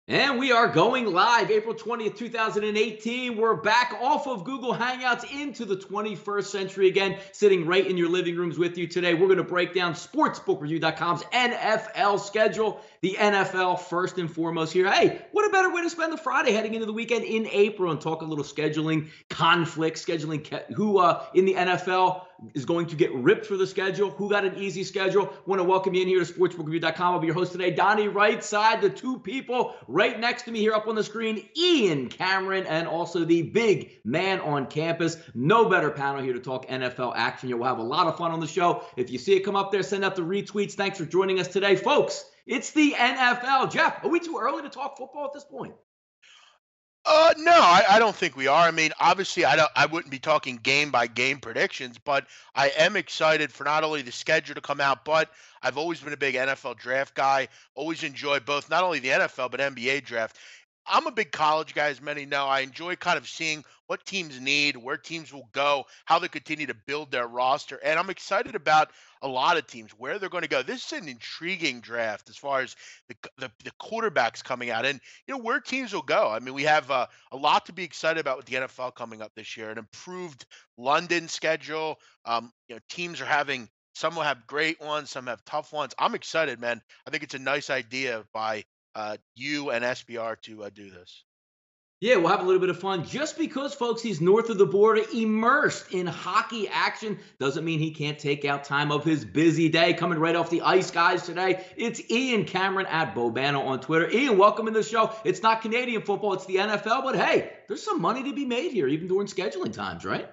And we are going live April 20th, 2018. We're back off of Google Hangouts into the 21st century again, sitting right in your living rooms with you today. We're going to break down sportsbookreview.com's NFL schedule, the NFL first and foremost here. Hey, what a better way to spend the Friday heading into the weekend in April and talk a little scheduling conflict, who in the NFL is going to get ripped for the schedule, who got an easy schedule. Want to welcome you in here to sportsbookreview.com. I'll be your host today, Donnie Rightside, the two people right next to me here up on the screen, Ian Cameron, and also the big man on campus. No better panel here to talk NFL action. We'll have a lot of fun on the show. If you see it come up there, send out the retweets. Thanks for joining us today, folks. It's the NFL. Jeff, are we too early to talk football at this point? No, I don't think we are. I mean, obviously, I wouldn't be talking game by game predictions, but I am excited for not only the schedule to come out, but I've always been a big NFL draft guy. Always enjoy both, not only the NFL but NBA draft. I'm a big college guy, as many know. I enjoy kind of seeing what teams need, where teams will go, how they continue to build their roster, and I'm excited about a lot of teams where they're going to go. This is an intriguing draft as far as the quarterbacks coming out, and where teams will go. I mean, we have a lot to be excited about with the NFL coming up this year. An improved London schedule. Teams are having. Some will have great ones, some have tough ones. I'm excited, man. I think it's a nice idea by you and SBR to do this. Yeah, we'll have a little bit of fun. Just because, folks, he's north of the border, immersed in hockey action, doesn't mean he can't take out time of his busy day. Coming right off the ice, guys, today, it's Ian Cameron at Bobano on Twitter. Ian, welcome in the show. It's not Canadian football, it's the NFL, but hey, there's some money to be made here, even during scheduling times, right?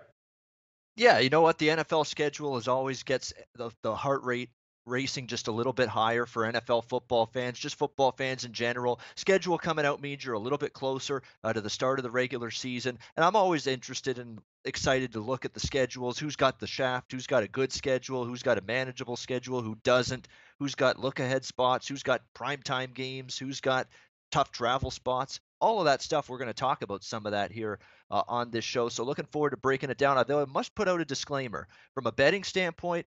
Yeah, you know what? The NFL schedule is always gets the heart rate racing just a little bit higher for NFL football fans, just football fans in general. Schedule coming out means you're a little bit closer to the start of the regular season, and I'm always interested and excited to look at the schedules. Who's got the shaft? Who's got a good schedule? Who's got a manageable schedule? Who doesn't? Who's got look ahead spots? Who's got primetime games? Who's got tough travel spots? All of that stuff, we're going to talk about some of that here on this show. So looking forward to breaking it down. Although I must put out a disclaimer from a betting standpoint,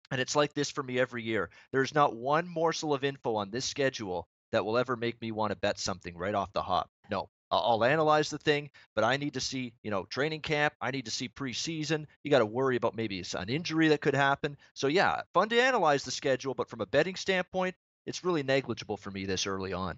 and it's like this for me every year. There's not one morsel of info on this schedule that will ever make me want to bet something right off the hop. No, I'll analyze the thing, but I need to see, training camp. I need to see preseason. You got to worry about maybe an injury that could happen. So yeah, fun to analyze the schedule, but from a betting standpoint, it's really negligible for me this early on.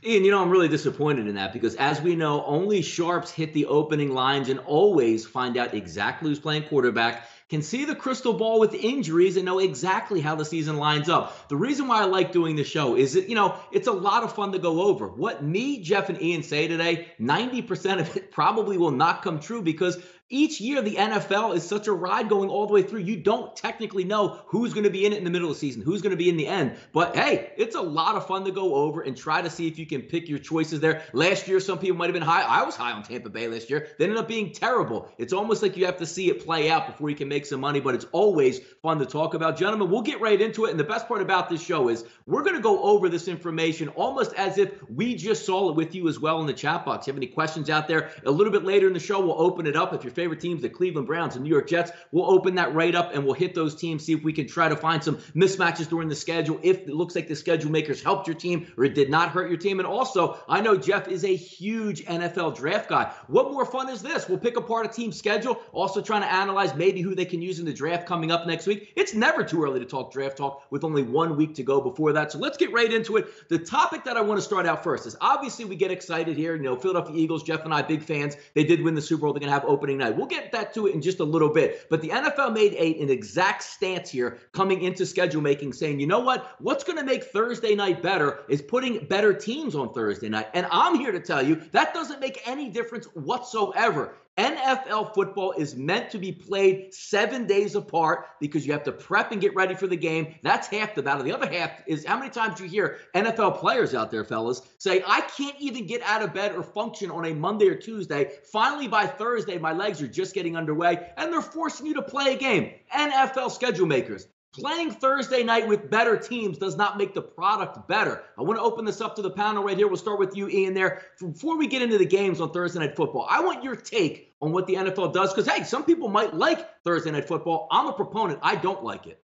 Ian, I'm really disappointed in that because, as we know, only sharps hit the opening lines and always find out exactly who's playing quarterback, can see the crystal ball with injuries and know exactly how the season lines up. The reason why I like doing the show is that, it's a lot of fun to go over. What me, Jeff, and Ian say today, 90% of it probably will not come true because each year the NFL is such a ride going all the way through. You don't technically know who's going to be in it in the middle of the season, who's going to be in the end. But hey, it's a lot of fun to go over and try to see if you can pick your choices there. Last year, some people might have been high. I was high on Tampa Bay last year. They ended up being terrible. It's almost like you have to see it play out before you can make some money, but it's always fun to talk about. Gentlemen, we'll get right into it. And the best part about this show is we're going to go over this information almost as if we just saw it with you as well in the chat box. If you have any questions out there, a little bit later in the show, we'll open it up. If your favorite teams, the Cleveland Browns and New York Jets, we'll open that right up and we'll hit those teams, see if we can try to find some mismatches during the schedule, if it looks like the schedule makers helped your team or it did not hurt your team. And also, I know Jeff is a huge NFL draft guy. What more fun is this? We'll pick apart a team's schedule, also trying to analyze maybe who they can use in the draft coming up next week. It's never too early to talk draft talk with only 1 week to go before that. So let's get right into it. The topic that I want to start out first is obviously we get excited here. Philadelphia Eagles, Jeff and I, big fans. They did win the Super Bowl. They're going to have opening night. We'll get that to it in just a little bit. But the NFL made an exact stance here coming into schedule making, saying, you know what? What's going to make Thursday night better is putting better teams on Thursday night. And I'm here to tell you that doesn't make any difference whatsoever. NFL football is meant to be played 7 days apart because you have to prep and get ready for the game. That's half the battle. The other half is how many times you hear NFL players out there, fellas, say, I can't even get out of bed or function on a Monday or Tuesday. Finally, by Thursday, my legs are just getting underway, and they're forcing you to play a game. NFL schedule makers. Playing Thursday night with better teams does not make the product better. I want to open this up to the panel right here. We'll start with you, Ian, there. Before we get into the games on Thursday Night Football, I want your take on what the NFL does because, hey, some people might like Thursday Night Football. I'm a proponent. I don't like it.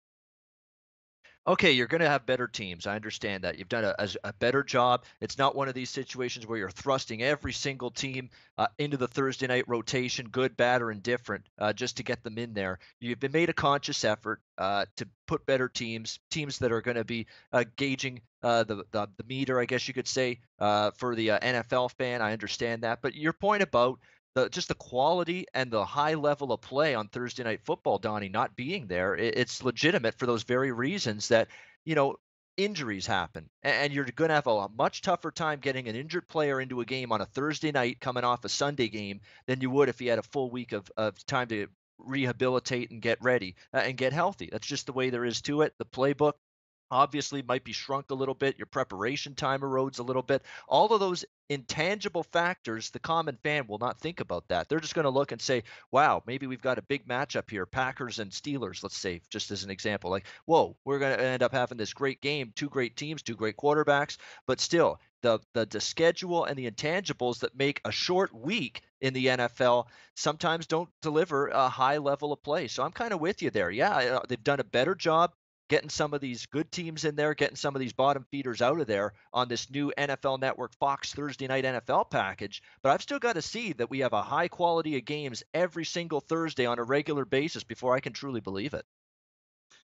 Okay, you're going to have better teams. I understand that. You've done a better job. It's not one of these situations where you're thrusting every single team into the Thursday night rotation, good, bad, or indifferent, just to get them in there. You've been made a conscious effort to put better teams that are going to be gauging the meter, I guess you could say, for the NFL fan. I understand that. But your point about just the quality and the high level of play on Thursday night football, Donnie, not being there, it's legitimate for those very reasons that, you know, injuries happen. And you're going to have a much tougher time getting an injured player into a game on a Thursday night coming off a Sunday game than you would if he had a full week of time to rehabilitate and get ready and get healthy. That's just the way there is to it. The playbook obviously might be shrunk a little bit. Your preparation time erodes a little bit. All of those intangible factors, the common fan will not think about that. They're just going to look and say, wow, maybe we've got a big matchup here, Packers and Steelers, let's say, just as an example. Like, whoa, we're going to end up having this great game, two great teams, two great quarterbacks, but still, the schedule and the intangibles that make a short week in the NFL sometimes don't deliver a high level of play. So I'm kind of with you there. Yeah, they've done a better job getting some of these good teams in there, getting some of these bottom feeders out of there on this new NFL Network Fox Thursday night NFL package. But I've still got to see that we have a high quality of games every single Thursday on a regular basis before I can truly believe it.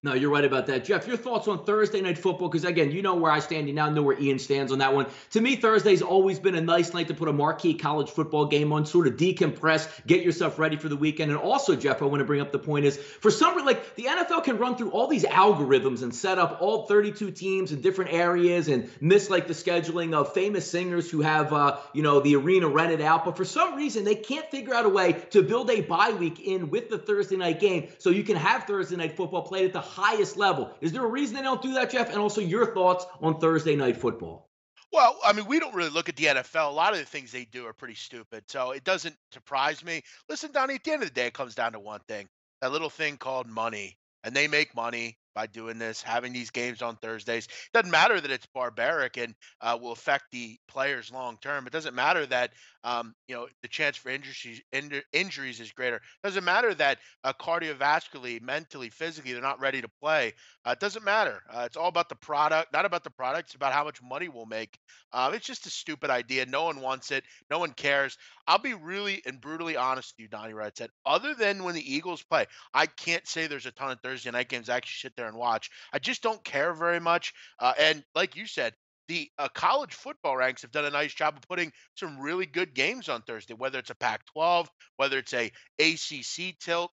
No, you're right about that. Jeff, your thoughts on Thursday night football? Because, again, you know where I stand. You now know where Ian stands on that one. To me, Thursday's always been a nice night to put a marquee college football game on, sort of decompress, get yourself ready for the weekend. And also, Jeff, I want to bring up the point is, for some reason, like, the NFL can run through all these algorithms and set up all 32 teams in different areas and miss, like, the scheduling of famous singers who have, the arena rented out. But for some reason, they can't figure out a way to build a bye week in with the Thursday night game so you can have Thursday night football played at the highest level. Is there a reason they don't do that, Jeff? And also your thoughts on Thursday night football. Well, I mean, we don't really look at the NFL. A lot of the things they do are pretty stupid, so it doesn't surprise me. Listen, Donnie, at the end of the day, it comes down to one thing: that little thing called money, and they make money by doing this, having these games on Thursdays. Doesn't matter that it's barbaric and will affect the players long term. It doesn't matter that the chance for injuries is greater. Doesn't matter that cardiovascularly, mentally, physically, they're not ready to play. It doesn't matter. It's all about the product, not about the product. It's about how much money we'll make. It's just a stupid idea. No one wants it. No one cares. I'll be really and brutally honest with you, Donnie Rightside. Other than when the Eagles play, I can't say there's a ton of Thursday night games I actually sit there and watch. I just don't care very much. And like you said, the college football ranks have done a nice job of putting some really good games on Thursday, whether it's a Pac-12, whether it's a ACC tilt.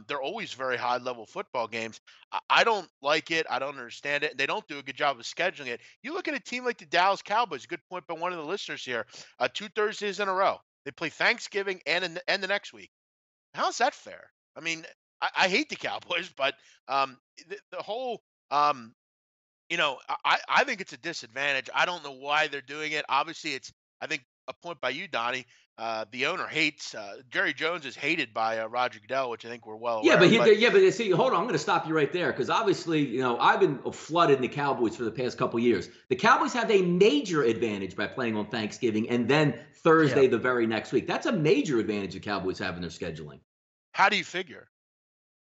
They're always very high level football games. I don't like it. I don't understand it. And they don't do a good job of scheduling it. You look at a team like the Dallas Cowboys, good point by one of the listeners here, 2 Thursdays in a row. They play Thanksgiving and the next week. How's that fair? I mean, I hate the Cowboys, but the whole I think it's a disadvantage. I don't know why they're doing it. Obviously, it's, I think, a point by you, Donnie. The owner hates Jerry Jones is hated by Roger Goodell, which I think we're well Yeah, aware of. but see, hold on, I'm going to stop you right there because obviously, I've been flooded in the Cowboys for the past couple of years. The Cowboys have a major advantage by playing on Thanksgiving and then Thursday the very next week. That's a major advantage the Cowboys have in their scheduling. How do you figure?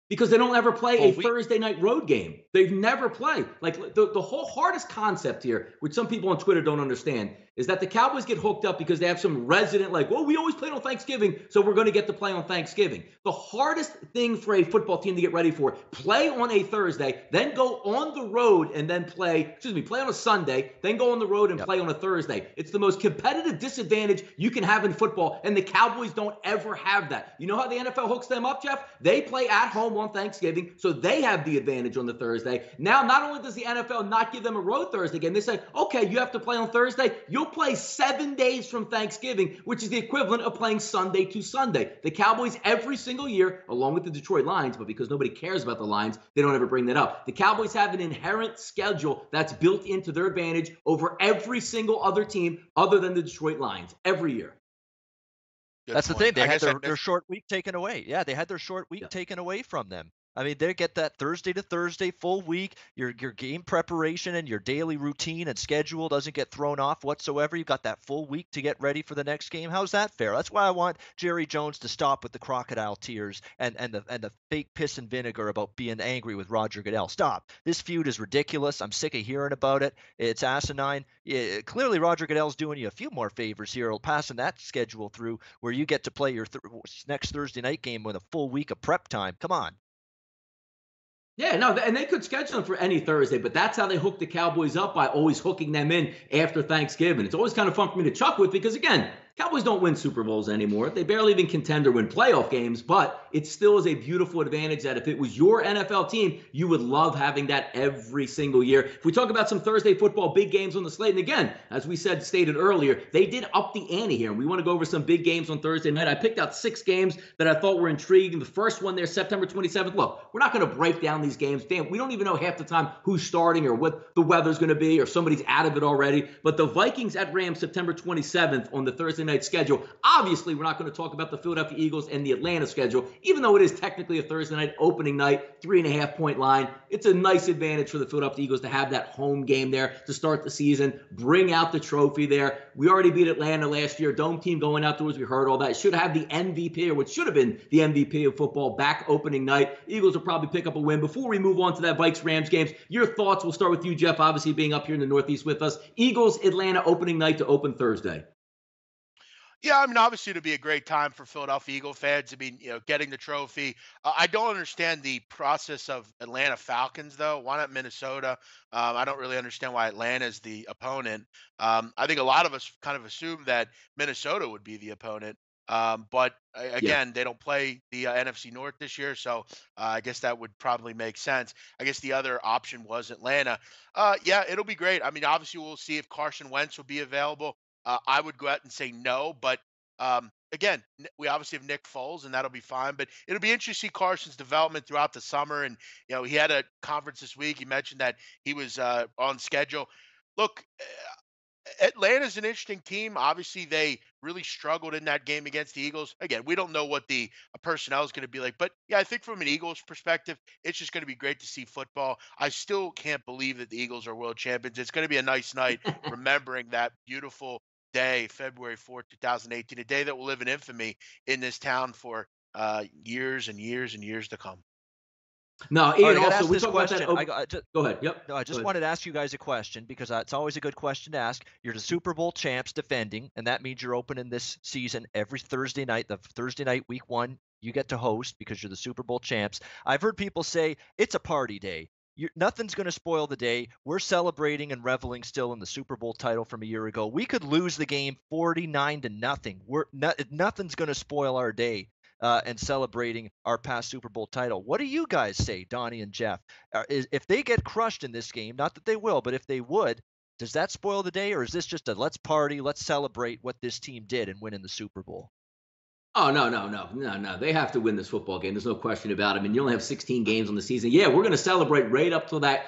Because they don't ever play a Thursday night road game. They've never played. Like the whole hardest concept here, which some people on Twitter don't understand, is that the Cowboys get hooked up because they have some resident we always played on Thanksgiving, so we're going to get to play on Thanksgiving. The hardest thing for a football team to get ready for, play on a Thursday, then go on the road and then play on a Sunday, then go on the road and play on a Thursday. It's the most competitive disadvantage you can have in football, and the Cowboys don't ever have that. You know how the NFL hooks them up, Jeff? They play at home on Thanksgiving, so they have the advantage on the Thursday. Now, not only does the NFL not give them a road Thursday game, they say, okay, you have to play on Thursday. You'll play 7 days from Thanksgiving, which is the equivalent of playing Sunday to Sunday. The Cowboys every single year, along with the Detroit Lions, but because nobody cares about the Lions, they don't ever bring that up. The Cowboys have an inherent schedule that's built into their advantage over every single other team other than the Detroit Lions every year. That's the thing. They had their short week taken away. Yeah, they had their short week taken away from them. I mean, they get that Thursday to Thursday full week. Your game preparation and your daily routine and schedule doesn't get thrown off whatsoever. You got that full week to get ready for the next game. How's that fair? That's why I want Jerry Jones to stop with the crocodile tears and the fake piss and vinegar about being angry with Roger Goodell. Stop. This feud is ridiculous. I'm sick of hearing about it. It's asinine. Yeah, clearly, Roger Goodell's doing you a few more favors here, passing that schedule through where you get to play your next Thursday night game with a full week of prep time. Come on. Yeah, no, and they could schedule them for any Thursday, but that's how they hook the Cowboys up, by always hooking them in after Thanksgiving. It's always kind of fun for me to chuckle with because, again, Cowboys don't win Super Bowls anymore. They barely even contend or win playoff games, but it still is a beautiful advantage that if it was your NFL team, you would love having that every single year. If we talk about some Thursday football big games on the slate, and again, as we stated earlier, they did up the ante here, and we want to go over some big games on Thursday night. I picked out 6 games that I thought were intriguing. The first one there, September 27th. Look, we're not going to break down these games. Damn, we don't even know half the time who's starting or what the weather's going to be, or somebody's out of it already. But the Vikings at Rams, September 27th on the Thursday night schedule. Obviously, we're not going to talk about the Philadelphia Eagles and the Atlanta schedule, even though it is technically a Thursday night opening night, 3.5-point line. It's a nice advantage for the Philadelphia Eagles to have that home game there to start the season, bring out the trophy there. We already beat Atlanta last year. Dome team going outdoors. We heard all that. Should have the MVP, or what should have been the MVP of football, back opening night. Eagles will probably pick up a win. Before we move on to that Vikes-Rams games, your thoughts. We'll start with you, Jeff, obviously being up here in the Northeast with us. Eagles, Atlanta opening night to open Thursday. Yeah, I mean, obviously it'll be a great time for Philadelphia Eagle fans. I mean, getting the trophy. I don't understand the process of Atlanta Falcons, though. Why not Minnesota? I don't really understand why Atlanta is the opponent. I think a lot of us kind of assumed that Minnesota would be the opponent. But Yeah. again, they don't play the NFC North this year, so I guess that would probably make sense. I guess the other option was Atlanta. Yeah, it'll be great. I mean, obviously we'll see if Carson Wentz will be available. I would go out and say no, but again, we obviously have Nick Foles, and that'll be fine. But it'll be interesting to see Carson's development throughout the summer. And he had a conference this week. He mentioned that he was on schedule. Look, Atlanta's an interesting team. Obviously, they really struggled in that game against the Eagles. Again, we don't know what the personnel is going to be like, but yeah, I think from an Eagles perspective, it's just going to be great to see football. I still can't believe that the Eagles are world champions. It's going to be a nice night remembering that beautiful day, February 4th, 2018, a day that will live in infamy in this town for years and years and years to come. No, All right, Ian, I gotta also, ask we this talk about that. question. Go ahead. Yep. No, I Go just ahead. wanted to ask you guys a question because it's always a good question to ask. You're the Super Bowl champs defending, and that means you're opening this season every Thursday night. The Thursday night, week 1, you get to host because you're the Super Bowl champs. I've heard people say it's a party day. Nothing's going to spoil the day. We're celebrating and reveling still in the Super Bowl title from a year ago. We could lose the game 49-0. Nothing's going to spoil our day. And celebrating our past Super Bowl title. What do you guys say, Donnie and Jeff? If they get crushed in this game, not that they will, but if they would, does that spoil the day, or is this just a let's party, let's celebrate what this team did and winning the Super Bowl? Oh, no. They have to win this football game. There's no question about it. I mean, you only have 16 games on the season. Yeah, we're going to celebrate right up to that,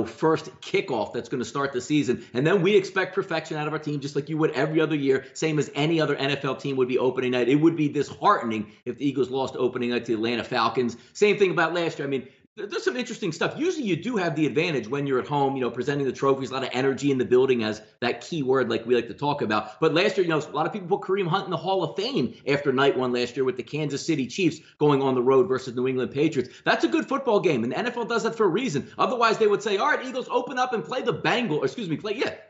first kickoff that's going to start the season. And then we expect perfection out of our team, just like you would every other year, same as any other NFL team would be opening night. It would be disheartening if the Eagles lost opening night to the Atlanta Falcons. Same thing about last year. I mean, there's some interesting stuff. Usually you do have the advantage when you're at home, presenting the trophies, a lot of energy in the building as that key word like we like to talk about. But last year, a lot of people put Kareem Hunt in the Hall of Fame after night 1 last year with the Kansas City Chiefs going on the road versus New England Patriots. That's a good football game, and the NFL does that for a reason. Otherwise, they would say, all right, Eagles, open up and play the Bengals,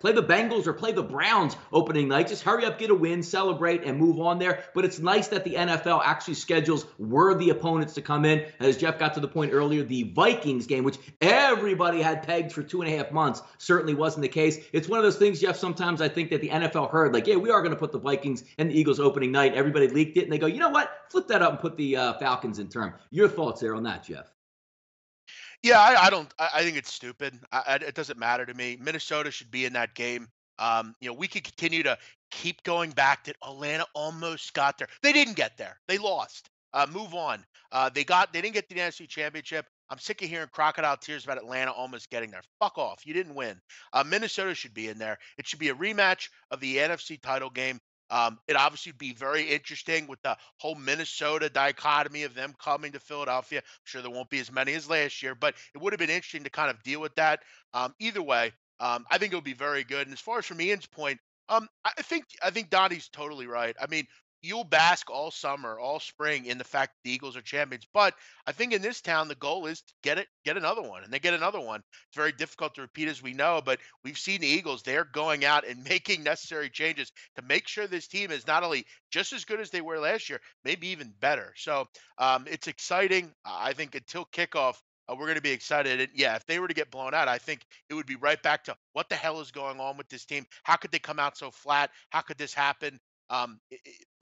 play the Bengals or play the Browns opening night. Just hurry up, get a win, celebrate, and move on there. But it's nice that the NFL actually schedules worthy opponents to come in. As Jeff got to the point earlier, the Vikings game, which everybody had pegged for 2.5 months, certainly wasn't the case. It's one of those things, Jeff, sometimes I think that the NFL heard, like, yeah, we are going to put the Vikings and the Eagles opening night. Everybody leaked it, and they go, you know what? Flip that up and put the Falcons in term. Your thoughts there on that, Jeff? Yeah, I don't. I think it's stupid. It doesn't matter to me. Minnesota should be in that game. We could continue to keep going back that Atlanta almost got there. They didn't get there. They lost. Move on. They didn't get the NFC Championship. I'm sick of hearing crocodile tears about Atlanta almost getting there. Fuck off. You didn't win. Minnesota should be in there. It should be a rematch of the NFC title game. It obviously would be very interesting with the whole Minnesota dichotomy of them coming to Philadelphia. I'm sure there won't be as many as last year, but it would have been interesting to kind of deal with that. Either way, I think it would be very good. And as far as from Ian's point, I think Donnie's totally right. I mean, you'll bask all summer, all spring in the fact that the Eagles are champions. But I think in this town, the goal is to get another one, and they get another one. It's very difficult to repeat, as we know, but we've seen the Eagles. They're going out and making necessary changes to make sure this team is not only just as good as they were last year, maybe even better. So it's exciting. I think until kickoff, we're going to be excited. And yeah, if they were to get blown out, I think it would be right back to what the hell is going on with this team? How could they come out so flat? How could this happen?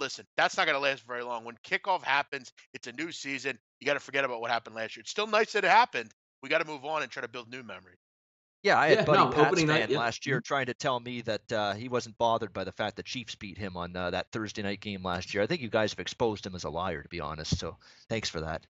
Listen, that's not going to last very long. When kickoff happens, it's a new season. You got to forget about what happened last year. It's still nice that it happened. We got to move on and try to build new memories. Yeah, I had Yeah, Buddy no, Pat's opening night. fan Yeah. last year trying to tell me that he wasn't bothered by the fact the Chiefs beat him on that Thursday night game last year. I think you guys have exposed him as a liar, to be honest. So thanks for that.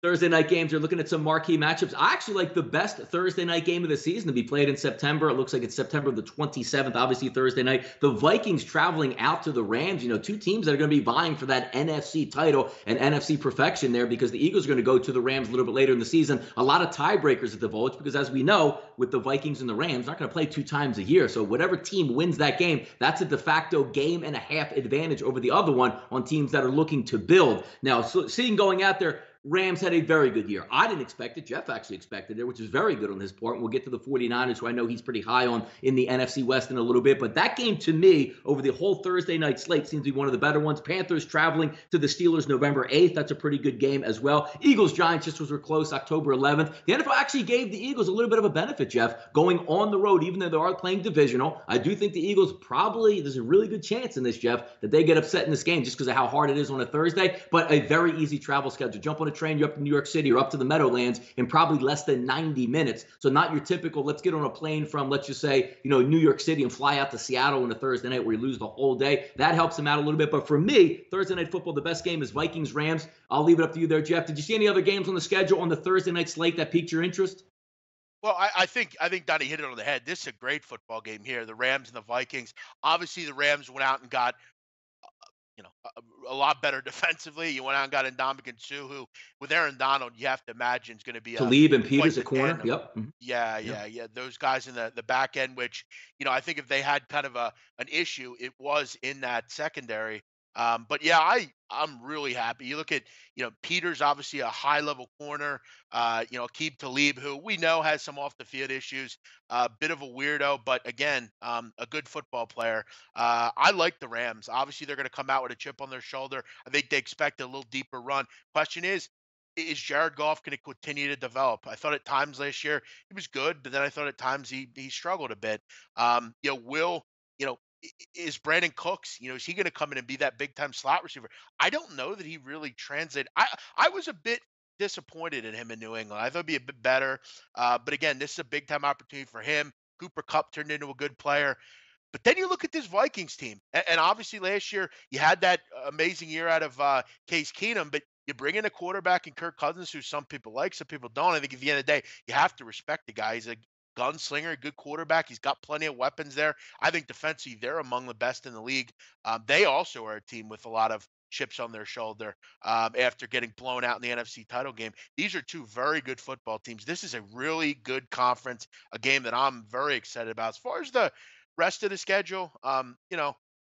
Thursday night games are looking at some marquee matchups. I actually like the best Thursday night game of the season to be played in September. It looks like it's September the 27th, obviously Thursday night. The Vikings traveling out to the Rams, two teams that are going to be vying for that NFC title and NFC perfection there, because the Eagles are going to go to the Rams a little bit later in the season. A lot of tiebreakers at the Vulture, because as we know, with the Vikings and the Rams, they're not going to play 2 times a year. So whatever team wins that game, that's a de facto game and a half advantage over the other one on teams that are looking to build. Now, so seeing going out there, Rams had a very good year. I didn't expect it. Jeff actually expected it, which is very good on his part. We'll get to the 49ers, who I know he's pretty high on in the NFC West in a little bit. But that game, to me, over the whole Thursday night slate, seems to be one of the better ones. Panthers traveling to the Steelers November 8th. That's a pretty good game as well. Eagles-Giants just was close October 11th. The NFL actually gave the Eagles a little bit of a benefit, Jeff, going on the road, even though they are playing divisional. I do think the Eagles there's a really good chance in this, Jeff, that they get upset in this game just because of how hard it is on a Thursday. But a very easy travel schedule. Jump on a train, you're up to New York City or up to the Meadowlands in probably less than 90 minutes. So not your typical, let's get on a plane from, let's just say, New York City and fly out to Seattle on a Thursday night where you lose the whole day. That helps them out a little bit. But for me, Thursday night football, the best game is Vikings-Rams. I'll leave it up to you there, Jeff. Did you see any other games on the schedule on the Thursday night slate that piqued your interest? Well, I think Donnie hit it on the head. This is a great football game here. The Rams and the Vikings. Obviously, the Rams went out and got a lot better defensively. You went out and got Ndamukong Suh, who with Aaron Donald, you have to imagine is going to be Talib and quite Peters the at corner. tandem. Yep. Yeah. Those guys in the back end, which I think if they had kind of an issue, it was in that secondary. But yeah, I'm really happy. You look at Peters, obviously a high level corner. Aqib Talib, who we know has some off the field issues, a bit of a weirdo, but again, a good football player. I like the Rams. Obviously, they're going to come out with a chip on their shoulder. I think they expect a little deeper run. Question is Jared Goff going to continue to develop? I thought at times last year he was good, but then I thought at times he struggled a bit. Will is Brandon Cooks, is he going to come in and be that big time slot receiver? I don't know that he really translated. I was a bit disappointed in him in New England. I thought it'd be a bit better. But again, this is a big time opportunity for him. Cooper Kupp turned into a good player. But then you look at this Vikings team, and obviously last year you had that amazing year out of Case Keenum, but you bring in a quarterback in Kirk Cousins, who some people like, some people don't. I think at the end of the day, you have to respect the guy. He's a gunslinger, a good quarterback. He's got plenty of weapons there. I think defensively, they're among the best in the league. They also are a team with a lot of chips on their shoulder after getting blown out in the NFC title game. These are 2 very good football teams. This is a really good conference, a game that I'm very excited about. As far as the rest of the schedule,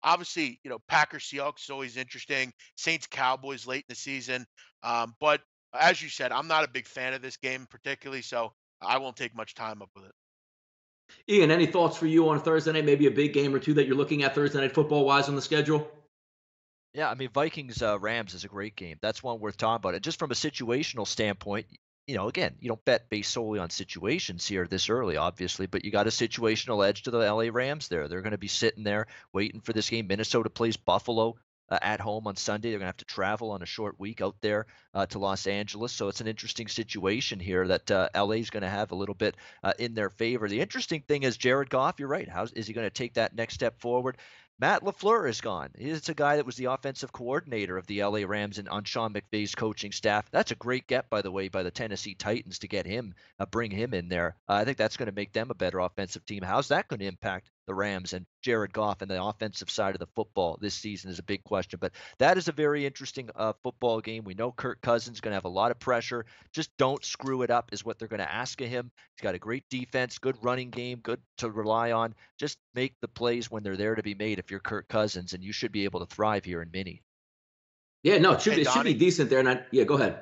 obviously, Packers Seahawks is always interesting. Saints Cowboys late in the season. But as you said, I'm not a big fan of this game particularly, so I won't take much time up with it. Ian, any thoughts for you on Thursday night? Maybe a big game or two that you're looking at Thursday night football-wise on the schedule? Yeah, I mean, Vikings Rams is a great game. That's one worth talking about. And just from a situational standpoint, again, you don't bet based solely on situations here this early, obviously, but you got a situational edge to the LA Rams there. They're going to be sitting there waiting for this game. Minnesota plays Buffalo at home on Sunday. They're going to have to travel on a short week out there to Los Angeles. So it's an interesting situation here that LA is going to have a little bit in their favor. The interesting thing is Jared Goff, you're right. How is he going to take that next step forward? Matt LaFleur is gone. He's a guy that was the offensive coordinator of the LA Rams and on Sean McVay's coaching staff. That's a great get, by the way, by the Tennessee Titans to get him, bring him in there. I think that's going to make them a better offensive team. How's that going to impact the Rams, and Jared Goff and the offensive side of the football this season is a big question. But that is a very interesting football game. We know Kirk Cousins is going to have a lot of pressure. Just don't screw it up is what they're going to ask of him. He's got a great defense, good running game, good to rely on. Just make the plays when they're there to be made if you're Kirk Cousins, and you should be able to thrive here in Mini. Yeah, no, Hey, it should be Donnie, decent there. And yeah, go ahead.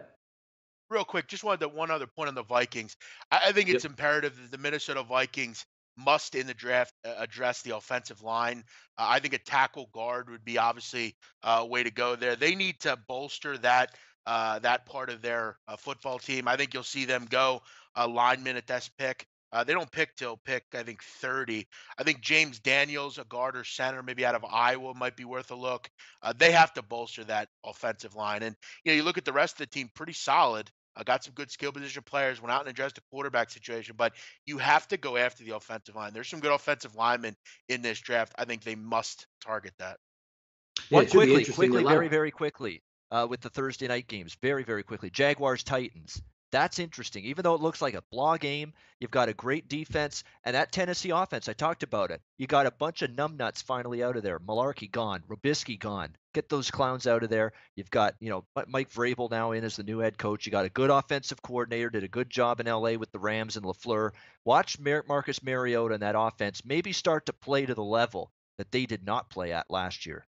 real quick, just wanted one other point on the Vikings. I think Yep. it's imperative that the Minnesota Vikings must in the draft address the offensive line. I think a tackle guard would be obviously a way to go there. They need to bolster that part of their football team. I think you'll see them go lineman at this pick. They don't pick till pick, I think 30. I think James Daniels, a guard or center, maybe out of Iowa, might be worth a look. They have to bolster that offensive line, and you look at the rest of the team, pretty solid. Got some good skill position players, went out and addressed the quarterback situation, but you have to go after the offensive line. There's some good offensive linemen in this draft. I think they must target that. Yeah, One it should be quickly, interesting. A quickly, lot very, of, very quickly, with the Thursday night games, very, very quickly. Jaguars Titans. That's interesting. Even though it looks like a blah game, you've got a great defense, and that Tennessee offense, I talked about it. You got a bunch of numbnuts finally out of there. Malarkey gone, Robisky gone. Get those clowns out of there. You've got, Mike Vrabel now in as the new head coach. You got a good offensive coordinator, did a good job in LA with the Rams and LaFleur. Watch Marcus Mariota and that offense maybe start to play to the level that they did not play at last year.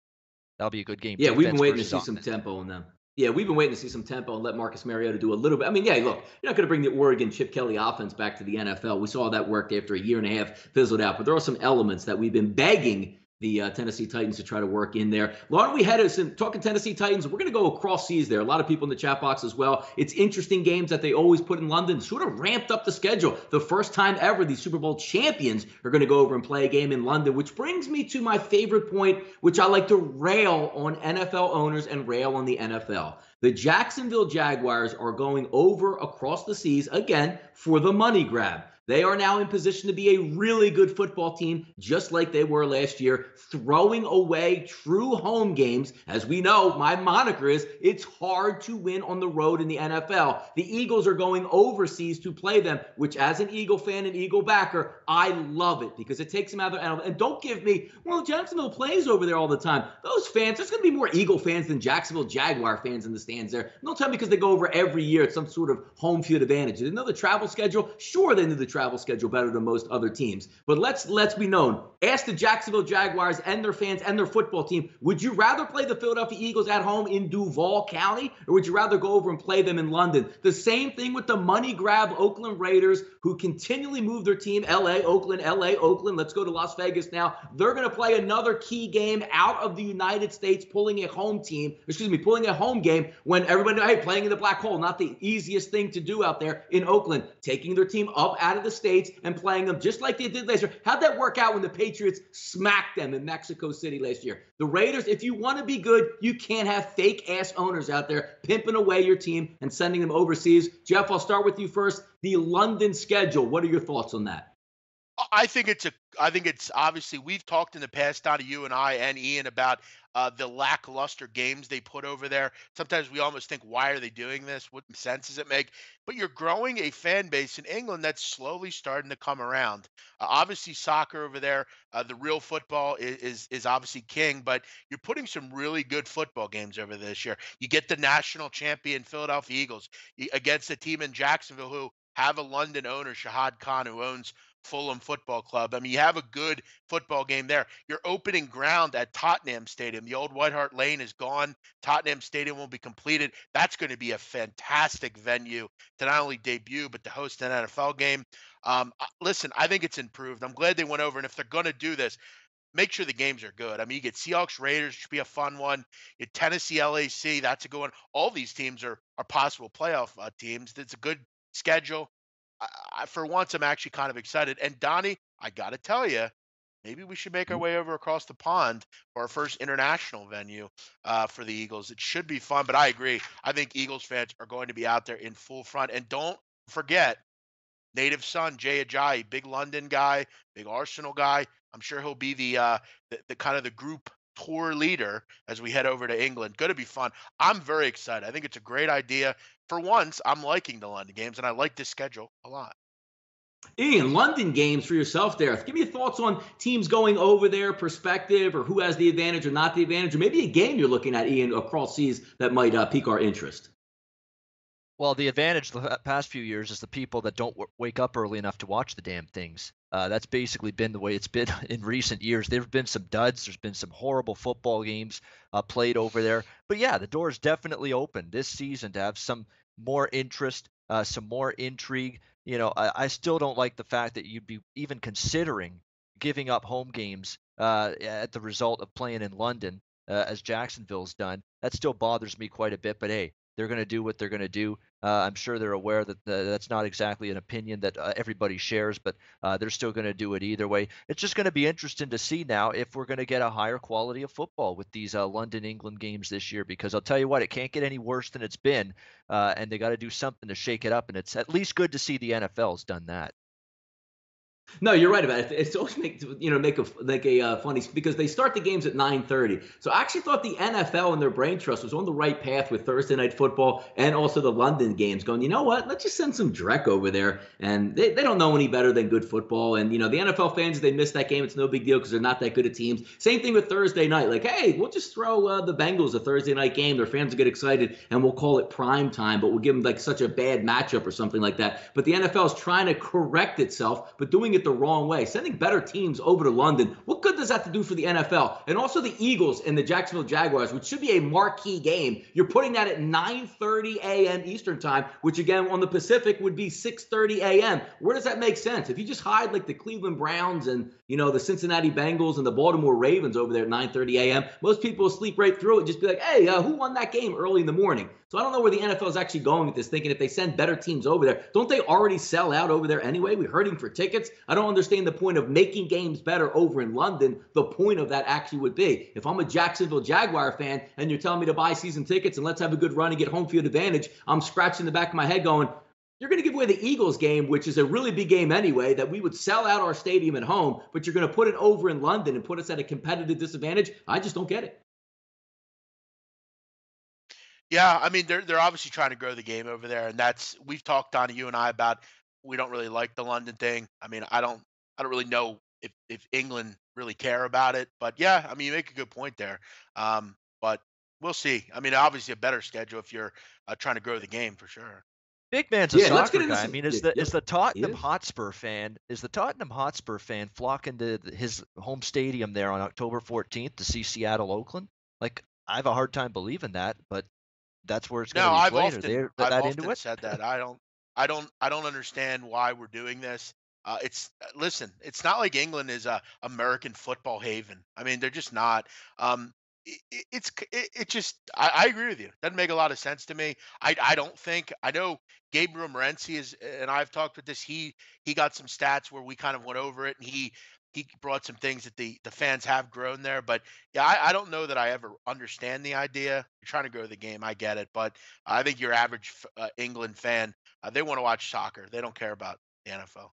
That'll be a good game. yeah, we've been Defense waiting to versus see some offense. tempo in them. Yeah, we've been waiting to see some tempo and let Marcus Mariota do a little bit. I mean, yeah, look, you're not going to bring the Oregon Chip Kelly offense back to the NFL. We saw that work after a year and a half fizzled out, but there are some elements that we've been begging the Tennessee Titans to try to work in there. Why don't we head us in talking Tennessee Titans? We're going to go across seas there. A lot of people in the chat box as well. It's interesting games that they always put in London, sort of ramped up the schedule. The first time ever, the Super Bowl champions are going to go over and play a game in London, which brings me to my favorite point, which I like to rail on NFL owners and rail on the NFL. The Jacksonville Jaguars are going over across the seas again for the money grab. They are now in position to be a really good football team, just like they were last year, throwing away true home games. As we know, my moniker is it's hard to win on the road in the NFL. The Eagles are going overseas to play them, which as an Eagle fan and Eagle backer, I love it because it takes them out of the NFL. And don't give me, well, Jacksonville plays over there all the time. Those fans, there's going to be more Eagle fans than Jacksonville Jaguar fans in the stands there. Don't tell me because they go over every year. It's some sort of home field advantage. They know the travel schedule. Sure, they know the travel schedule better than most other teams. But let's be known. Ask the Jacksonville Jaguars and their fans and their football team, would you rather play the Philadelphia Eagles at home in Duval County, or would you rather go over and play them in London? The same thing with the money grab Oakland Raiders, who continually move their team, LA, Oakland, let's go to Las Vegas now. They're going to play another key game out of the United States, pulling a home game when everybody, hey, playing in the black hole, not the easiest thing to do out there in Oakland, taking their team up out of the States and playing them just like they did last year. How'd that work out when the Patriots smacked them in Mexico City last year? The Raiders, if you want to be good, you can't have fake-ass owners out there pimping away your team and sending them overseas. Jeff, I'll start with you first. The London schedule, what are your thoughts on that? I think it's obviously we've talked in the past, Donnie, you and I and Ian about the lackluster games they put over there. Sometimes we almost think, why are they doing this? What sense does it make? But you're growing a fan base in England that's slowly starting to come around. Obviously, soccer over there, the real football is obviously king, but you're putting some really good football games over this year. You get the national champion Philadelphia Eagles against a team in Jacksonville who have a London owner, Shahad Khan, who owns Fulham Football Club. I mean, you have a good football game there. You're opening ground at Tottenham Stadium. The old White Hart Lane is gone. Tottenham Stadium will be completed. That's going to be a fantastic venue to not only debut, but to host an NFL game. Listen, I think it's improved. I'm glad they went over. And if they're going to do this, make sure the games are good. I mean, you get Seahawks Raiders, should be a fun one. You get Tennessee LAC, that's a good one. All these teams are possible playoff teams. It's a good schedule. For once, I'm actually kind of excited. And Donnie, I got to tell you, maybe we should make our way over across the pond for our first international venue for the Eagles. It should be fun, but I agree. I think Eagles fans are going to be out there in full front. And don't forget, native son Jay Ajayi, big London guy, big Arsenal guy. I'm sure he'll be the kind of the group tour leader as we head over to England. Going to be fun. I'm very excited. I think it's a great idea. For once, I'm liking the London games, and I like this schedule a lot. Ian, London games for yourself there. Give me your thoughts on teams going over there, perspective, or who has the advantage or not the advantage, or maybe a game you're looking at, Ian, across seas that might pique our interest. Well, the advantage the past few years is the people that don't wake up early enough to watch the damn things. That's basically been the way it's been in recent years. There have been some duds. There's been some horrible football games played over there. But yeah, the door is definitely open this season to have some more interest, some more intrigue. I still don't like the fact that you'd be even considering giving up home games at the result of playing in London, as Jacksonville's done. That still bothers me quite a bit. But hey, they're going to do what they're going to do. I'm sure they're aware that that's not exactly an opinion that everybody shares, but they're still going to do it either way. It's just going to be interesting to see now if we're going to get a higher quality of football with these London, England games this year, because I'll tell you what, it can't get any worse than it's been, and they got to do something to shake it up, and it's at least good to see the NFL's done that. No, you're right about it. It's always make a funny, because they start the games at 9:30. So I actually thought the NFL and their brain trust was on the right path with Thursday Night Football and also the London games, going, you know what? Let's just send some Drek over there, and they don't know any better than good football. And the NFL fans, they miss that game. It's no big deal because they're not that good at teams. Same thing with Thursday night. Like, hey, we'll just throw the Bengals a Thursday night game. Their fans will get excited, and we'll call it prime time, but we'll give them like such a bad matchup or something like that. But the NFL is trying to correct itself, but doing it the wrong way, sending better teams over to London. What good does that have to do for the NFL? And also the Eagles and the Jacksonville Jaguars, which should be a marquee game. You're putting that at 9:30 a.m. Eastern time, which again on the Pacific would be 6:30 a.m. Where does that make sense? If you just hide like the Cleveland Browns and the Cincinnati Bengals and the Baltimore Ravens over there at 9:30 a.m., most people will sleep right through it. Just be like, hey, who won that game early in the morning? So I don't know where the NFL is actually going with this, thinking if they send better teams over there, don't they already sell out over there anyway? We're hurting for tickets. I don't understand the point of making games better over in London. The point of that actually would be, if I'm a Jacksonville Jaguar fan and you're telling me to buy season tickets and let's have a good run and get home field advantage, I'm scratching the back of my head going, you're going to give away the Eagles game, which is a really big game anyway, that we would sell out our stadium at home, but you're going to put it over in London and put us at a competitive disadvantage. I just don't get it. Yeah, I mean they're obviously trying to grow the game over there, and we've talked, Donnie, you and I, about we don't really like the London thing. I mean, I don't really know if England really care about it, but yeah, I mean you make a good point there. But we'll see. I mean, obviously a better schedule if you're trying to grow the game for sure. Big man's a Let's get soccer into guy. I some. mean, Yeah, is the Tottenham yeah. Hotspur fan flocking to his home stadium there on October 14th to see Seattle Oakland? Like, I have a hard time believing that, but that's where it's going No, to be I've played. Are often they I've that into often it? said that. I don't understand why we're doing this. Listen, it's not like England is a American football haven. I mean, they're just not. It just I agree with you. Doesn't make a lot of sense to me. I don't think I know Gabriel Morency is, and I've talked with this. He got some stats where we kind of went over it, and he brought some things that the fans have grown there. But yeah, I don't know that I ever understand the idea. You're trying to grow the game. I get it, but I think your average England fan, they want to watch soccer. They don't care about the NFL.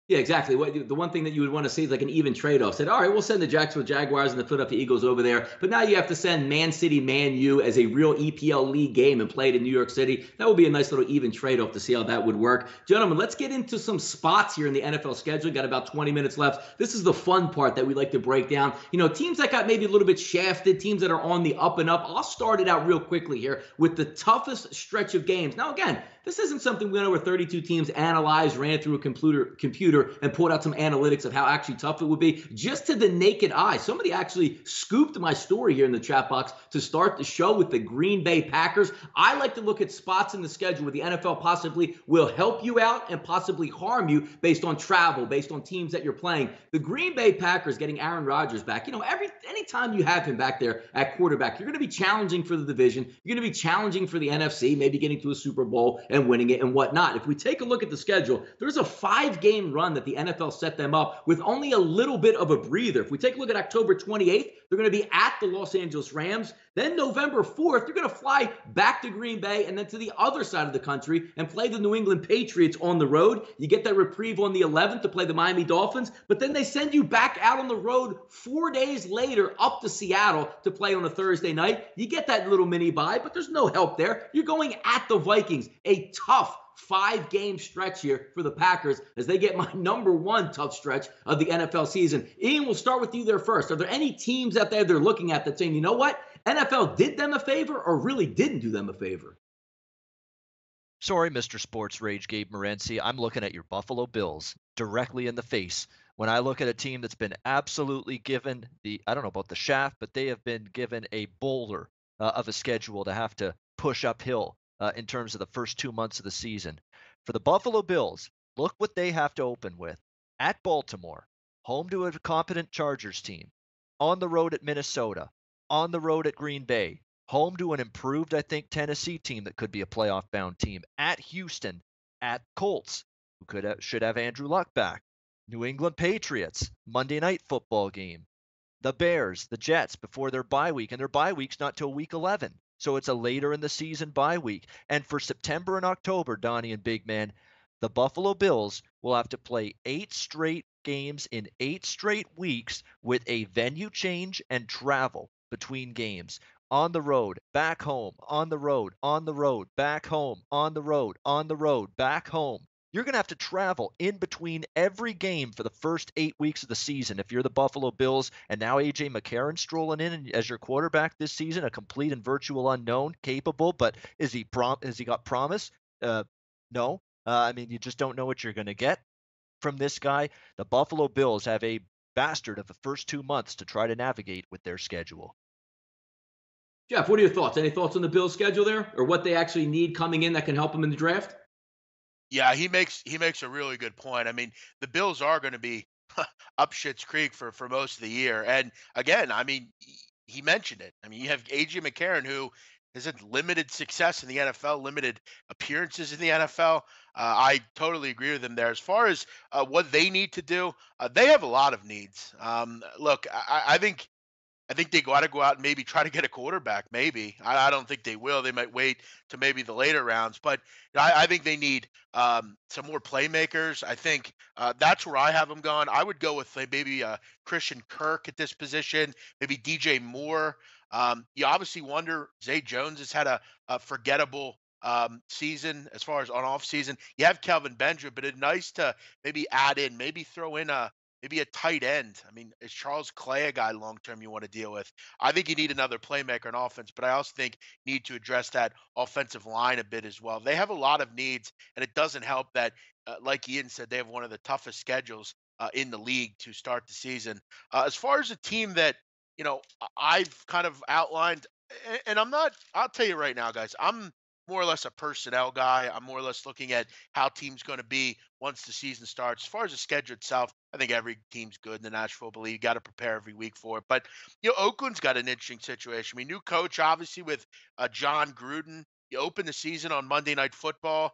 Yeah, exactly. The one thing that you would want to see is like an even trade-off. Said, all right, we'll send the Jacksonville Jaguars and the Philadelphia Eagles over there, but now you have to send Man City, Man U as a real EPL league game and play it in New York City. That would be a nice little even trade-off to see how that would work. Gentlemen, let's get into some spots here in the NFL schedule. Got about 20 minutes left. This is the fun part that we like to break down. Teams that got maybe a little bit shafted, teams that are on the up and up. I'll start it out real quickly here with the toughest stretch of games. Now, again, this isn't something we went over 32 teams, analyzed, ran through a computer, and pulled out some analytics of how actually tough it would be. Just to the naked eye, somebody actually scooped my story here in the chat box to start the show with the Green Bay Packers. I like to look at spots in the schedule where the NFL possibly will help you out and possibly harm you based on travel, based on teams that you're playing. The Green Bay Packers getting Aaron Rodgers back. Anytime you have him back there at quarterback, you're going to be challenging for the division. You're going to be challenging for the NFC, maybe getting to a Super Bowl and winning it and whatnot. If we take a look at the schedule, there's a 5-game run that the NFL set them up with only a little bit of a breather. If we take a look at October 28th, they're going to be at the Los Angeles Rams. Then November 4th, they're going to fly back to Green Bay and then to the other side of the country and play the New England Patriots on the road. You get that reprieve on the 11th to play the Miami Dolphins, but then they send you back out on the road 4 days later up to Seattle to play on a Thursday night. You get that little mini bye, but there's no help there. You're going at the Vikings, a tough 5-game stretch here for the Packers as they get my #1 tough stretch of the NFL season. Ian, we'll start with you there first. Are there any teams out there they're looking at that saying, you know what, NFL did them a favor or really didn't do them a favor? Sorry, Mr. Sports Rage Gabe Morency. I'm looking at your Buffalo Bills directly in the face. When I look at a team that's been absolutely given I don't know about the shaft, but they have been given a boulder of a schedule to have to push uphill in terms of the first 2 months of the season. For the Buffalo Bills, look what they have to open with. At Baltimore, home to a competent Chargers team, on the road at Minnesota, on the road at Green Bay, home to an improved, I think, Tennessee team that could be a playoff-bound team, at Houston, at Colts, who should have Andrew Luck back, New England Patriots, Monday Night Football game, the Bears, the Jets before their bye week, and their bye week's not till week 11. So it's a later in the season bye week. And for September and October, Donnie and Big Man, the Buffalo Bills will have to play 8 straight games in 8 straight weeks with a venue change and travel between games. On the road, back home, on the road, back home, on the road, back home. You're going to have to travel in between every game for the first 8 weeks of the season. If you're the Buffalo Bills and now A.J. McCarron strolling in as your quarterback this season, a complete and virtual unknown, capable, but has he got promise? No. I mean, you just don't know what you're going to get from this guy. The Buffalo Bills have a bastard of the first 2 months to try to navigate with their schedule. Jeff, what are your thoughts? Any thoughts on the Bills' schedule there, or what they actually need coming in that can help them in the draft? Yeah, he makes a really good point. I mean, the Bills are going to be up Schitt's Creek for most of the year. And again, I mean, he mentioned it. I mean, you have A.J. McCarron, who has had limited success in the NFL, limited appearances in the NFL. I totally agree with him there. As far as what they need to do, they have a lot of needs. Look, I think they got to go out and maybe try to get a quarterback. Maybe I don't think they will. They might wait to maybe the later rounds. But I think they need some more playmakers. I think that's where I have them going. I would go with maybe Christian Kirk at this position. Maybe DJ Moore. You obviously wonder. Zay Jones has had a forgettable season as far as on off season. You have Kelvin Benjamin, but it's nice to maybe add in, maybe throw in maybe a tight end. I mean, is Charles Clay a guy long-term you want to deal with? I think you need another playmaker in offense, but I also think you need to address that offensive line a bit as well. They have a lot of needs, and it doesn't help that, like Ian said, they have one of the toughest schedules in the league to start the season. As far as a team that, I've kind of outlined, and I'll tell you right now, guys, I'm more or less a personnel guy. I'm more or less looking at how team's going to be once the season starts. As far as the schedule itself, I think every team's good in the National Football League. You got to prepare every week for it. But Oakland's got an interesting situation. I mean, new coach, obviously, with John Gruden. You open the season on Monday Night Football.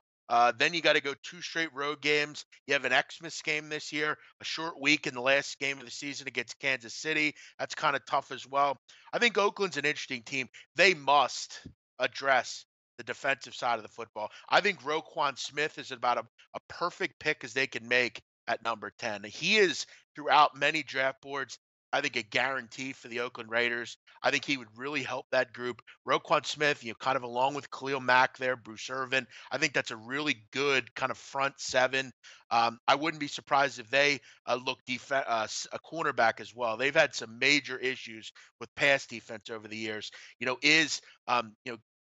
Then you got to go 2 straight road games. You have an Xmas game this year, a short week in the last game of the season against Kansas City. That's kind of tough as well. I think Oakland's an interesting team. They must address the defensive side of the football. I think Roquan Smith is about a perfect pick as they can make at number 10. He is, throughout many draft boards, I think a guarantee for the Oakland Raiders. I think he would really help that group. Roquan Smith, kind of along with Khalil Mack there, Bruce Irvin. I think that's a really good kind of front 7. I wouldn't be surprised if they look a cornerback as well. They've had some major issues with pass defense over the years.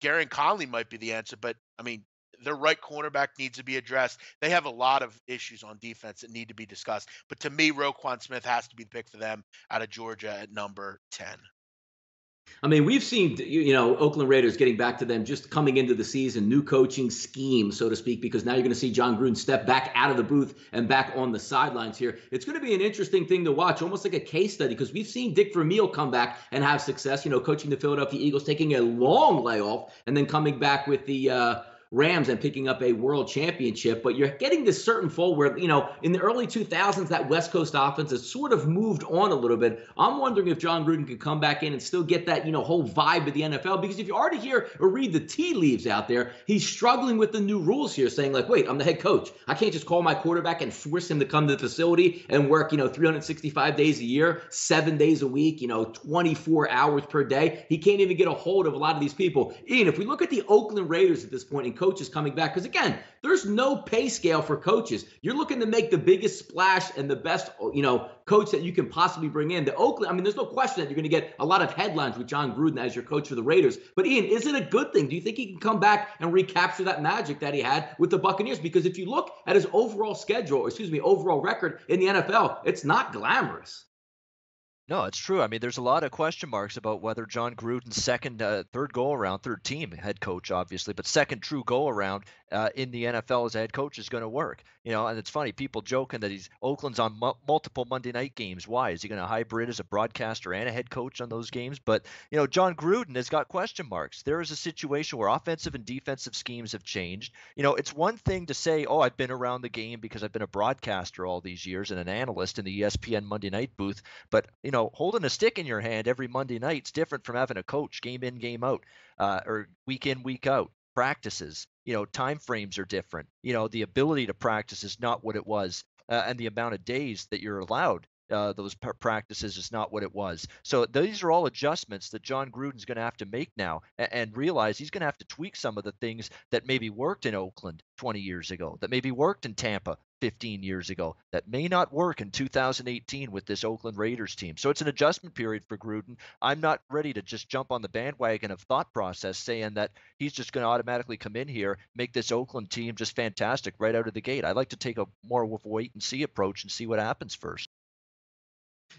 Gary Conley might be the answer, but I mean, their right cornerback needs to be addressed. They have a lot of issues on defense that need to be discussed. But to me, Roquan Smith has to be the pick for them out of Georgia at number 10. I mean, we've seen, Oakland Raiders getting back to them just coming into the season, new coaching scheme, so to speak, because now you're going to see John Gruden step back out of the booth and back on the sidelines here. It's going to be an interesting thing to watch, almost like a case study, because we've seen Dick Vermeil come back and have success, coaching the Philadelphia Eagles, taking a long layoff and then coming back with the Rams and picking up a world championship. But you're getting this certain fold where, in the early 2000s, that West Coast offense has sort of moved on a little bit. I'm wondering if John Gruden could come back in and still get that, whole vibe of the NFL. Because if you already hear or read the tea leaves out there, he's struggling with the new rules here, saying like, wait, I'm the head coach. I can't just call my quarterback and force him to come to the facility and work, 365 days a year, 7 days a week, 24 hours per day. He can't even get a hold of a lot of these people. Ian, if we look at the Oakland Raiders at this point in coaches coming back. Because again, there's no pay scale for coaches. You're looking to make the biggest splash and the best, coach that you can possibly bring in. The Oakland, I mean, there's no question that you're going to get a lot of headlines with John Gruden as your coach for the Raiders. But Ian, is it a good thing? Do you think he can come back and recapture that magic that he had with the Buccaneers? Because if you look at his overall overall record in the NFL, it's not glamorous. No, it's true. I mean, there's a lot of question marks about whether John Gruden's third team head coach, obviously, but second true go around in the NFL as a head coach is going to work. And it's funny, people joking that Oakland's on multiple Monday night games. Why? Is he going to hybrid as a broadcaster and a head coach on those games? But, John Gruden has got question marks. There is a situation where offensive and defensive schemes have changed. It's one thing to say, oh, I've been around the game because I've been a broadcaster all these years and an analyst in the ESPN Monday night booth. But, holding a stick in your hand every Monday night is different from having a coach game in, game out, or week in, week out. Practices, time frames are different. The ability to practice is not what it was, and the amount of days that you're allowed those practices is not what it was. So these are all adjustments that John Gruden's going to have to make now, and realize he's going to have to tweak some of the things that maybe worked in Oakland 20 years ago, that maybe worked in Tampa 15 years ago, that may not work in 2018 with this Oakland Raiders team. So it's an adjustment period for Gruden. I'm not ready to just jump on the bandwagon of thought process saying that he's just going to automatically come in here, make this Oakland team just fantastic right out of the gate. I'd like to take a more of a wait and see approach and see what happens first.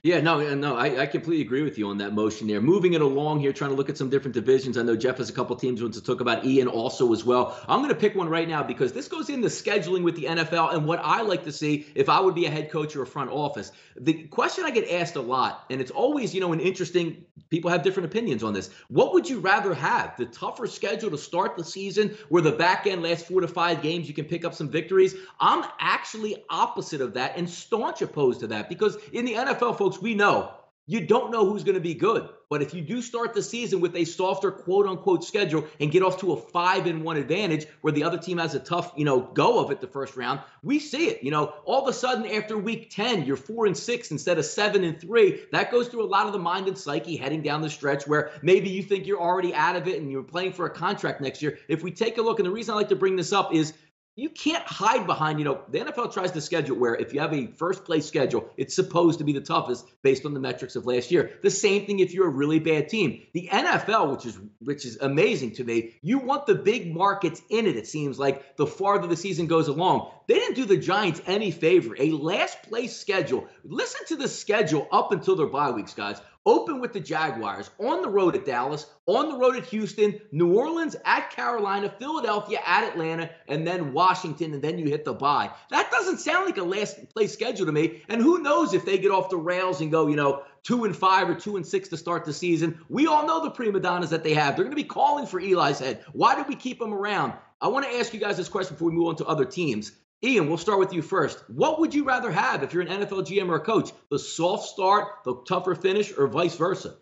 Yeah, no, I completely agree with you on that motion there. Moving it along here, trying to look at some different divisions. I know Jeff has a couple teams he wants to talk about, Ian also as well. I'm going to pick one right now because this goes into scheduling with the NFL and what I like to see if I would be a head coach or a front office. The question I get asked a lot, and it's always, an interesting, people have different opinions on this. What would you rather have? The tougher schedule to start the season where the back end last 4 to 5 games, you can pick up some victories? I'm actually opposite of that and staunch opposed to that because in the NFL, folks, we know you don't know who's going to be good. But if you do start the season with a softer quote unquote schedule and get off to a 5-1 advantage where the other team has a tough, go of it the first round, we see it. All of a sudden after week 10, you're 4-6 instead of 7-3. That goes through a lot of the mind and psyche heading down the stretch where maybe you think you're already out of it and you're playing for a contract next year. If we take a look, and the reason I like to bring this up is you can't hide behind, the NFL tries to schedule where if you have a first place schedule, it's supposed to be the toughest based on the metrics of last year. The same thing if you're a really bad team. The NFL, which is amazing to me, you want the big markets in it, it seems like, the farther the season goes along. They didn't do the Giants any favor. A last place schedule. Listen to the schedule up until their bye weeks, guys. Open with the Jaguars, on the road at Dallas, on the road at Houston, New Orleans at Carolina, Philadelphia at Atlanta, and then Washington, and then you hit the bye. That doesn't sound like a last place schedule to me. And who knows if they get off the rails and go, 2-5 or 2-6 to start the season. We all know the prima donnas that they have. They're going to be calling for Eli's head. Why did we keep him around? I want to ask you guys this question before we move on to other teams. Ian, we'll start with you first. What would you rather have if you're an NFL GM or a coach? The soft start, the tougher finish, or vice versa?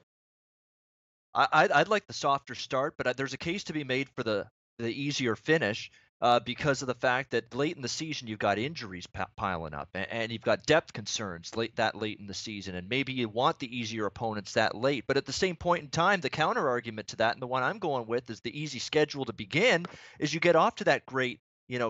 I'd like the softer start, but there's a case to be made for the easier finish because of the fact that late in the season you've got injuries piling up and you've got depth concerns late in the season, and maybe you want the easier opponents that late. But at the same point in time, the counter argument to that, and the one I'm going with, is the easy schedule to begin is you get off to that great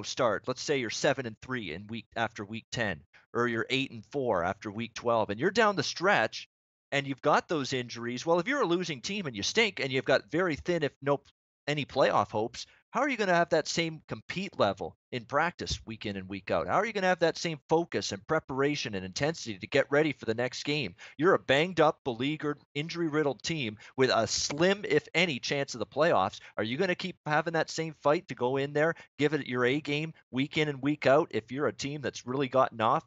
start. Let's say you're 7-3 after week 10, or you're 8-4 after week 12, and you're down the stretch and you've got those injuries. Well, if you're a losing team and you stink and you've got very thin, if no any playoff hopes, how are you going to have that same compete level in practice week in and week out? How are you going to have that same focus and preparation and intensity to get ready for the next game? You're a banged up, beleaguered, injury-riddled team with a slim, if any, chance of the playoffs. Are you going to keep having that same fight to go in there, give it your A game week in and week out if you're a team that's really gotten off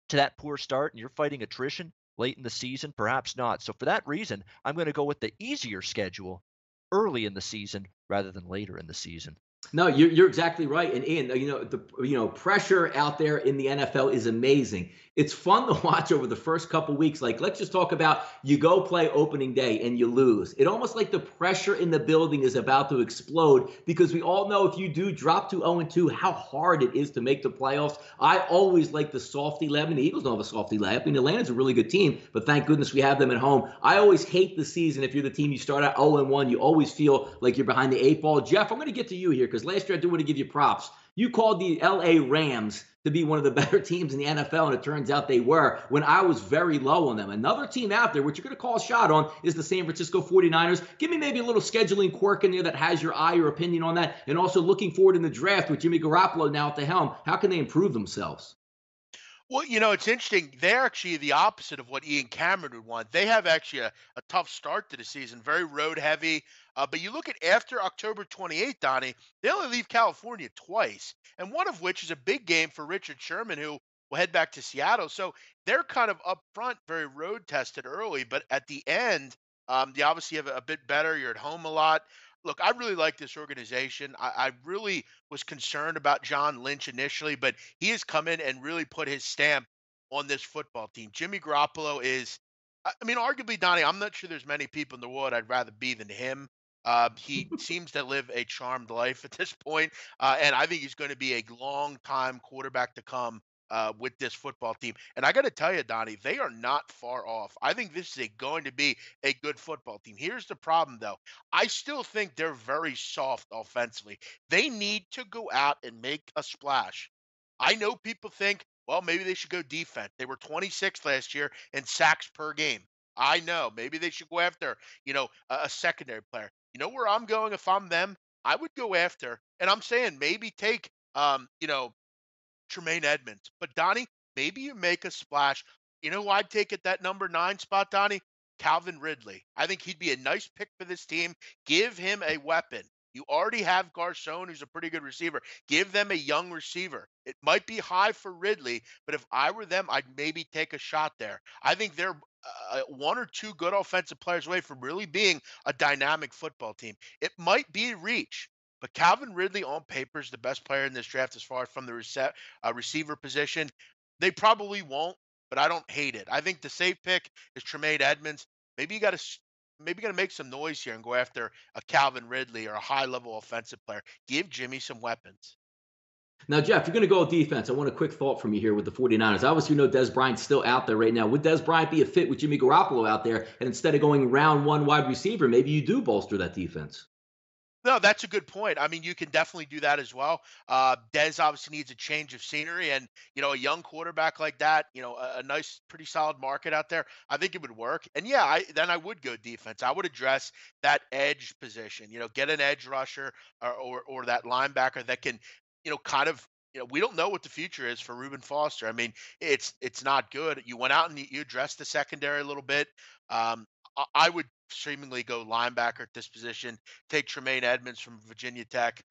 to that poor start and you're fighting attrition late in the season? Perhaps not. So for that reason, I'm going to go with the easier schedule early in the season rather than later in the season. No, you're exactly right. And Ian, the pressure out there in the NFL is amazing. it's fun to watch over the first couple weeks. Like, let's just talk about you go play opening day and you lose. It almost like the pressure in the building is about to explode because we all know if you do drop to 0-2, how hard it is to make the playoffs. I always like the softy lab. I mean, the Eagles don't have a softy lab. I mean, Atlanta's a really good team, but thank goodness we have them at home. I always hate the season if you're the team you start out 0-1. You always feel like you're behind the eight ball. Jeff, I'm going to get to you here because last year I do want to give you props. You called the LA Rams to be one of the better teams in the NFL, and it turns out they were when I was very low on them. Another team out there, which you're going to call a shot on, is the San Francisco 49ers. Give me maybe a little scheduling quirk in there that has your eye or opinion on that, and also looking forward in the draft with Jimmy Garoppolo now at the helm. How can they improve themselves? Well, it's interesting. They're actually the opposite of what Ian Cameron would want. They have actually a tough start to the season, very road heavy. But you look at after October 28th, Donnie, they only leave California twice, and one of which is a big game for Richard Sherman, who will head back to Seattle. So they're kind of up front, very road tested early, but at the end, you obviously have a bit better. You're at home a lot. Look, I really like this organization. I really was concerned about John Lynch initially, but he has come in and really put his stamp on this football team. Jimmy Garoppolo is, I mean, arguably, Donnie, I'm not sure there's many people in the world I'd rather be than him. He seems to live a charmed life at this point, and I think he's going to be a long time quarterback to come with this football team. And I got to tell you, Donnie, they are not far off. I think this is going to be a good football team. Here's the problem, though. I still think they're very soft offensively. They need to go out and make a splash. I know people think, well, maybe they should go defense. They were 26th last year in sacks per game. I know. Maybe they should go after, a secondary player. You know where I'm going if I'm them? I would go after, and I'm saying maybe take, Tremaine Edmonds. But Donnie, maybe you make a splash. You know who I'd take at that number 9 spot, Donnie? Calvin Ridley. I think he'd be a nice pick for this team. Give him a weapon. You already have Garcon, who's a pretty good receiver. Give them a young receiver. It might be high for Ridley, but if I were them, I'd maybe take a shot there. I think they're one or two good offensive players away from really being a dynamic football team. It might be a reach, but Calvin Ridley on paper is the best player in this draft as far as from the receiver position. They probably won't, but I don't hate it. I think the safe pick is Tremaine Edmonds. Maybe you got to make some noise here and go after a Calvin Ridley or a high-level offensive player. Give Jimmy some weapons. Now, Jeff, you're going to go with defense. I want a quick thought from you here with the 49ers. Obviously, you know Des Bryant's still out there right now. Would Des Bryant be a fit with Jimmy Garoppolo out there? And instead of going round one wide receiver, maybe you do bolster that defense. No, that's a good point. I mean, you can definitely do that as well. Dez obviously needs a change of scenery, and a young quarterback like that, a nice, pretty solid market out there. I think it would work. And yeah, I would go defense. I would address that edge position. Get an edge rusher or that linebacker that can, kind of. We don't know what the future is for Reuben Foster. I mean, it's not good. You went out and you addressed the secondary a little bit. I would streamingly go linebacker at this position. Take Tremaine Edmonds from Virginia Tech,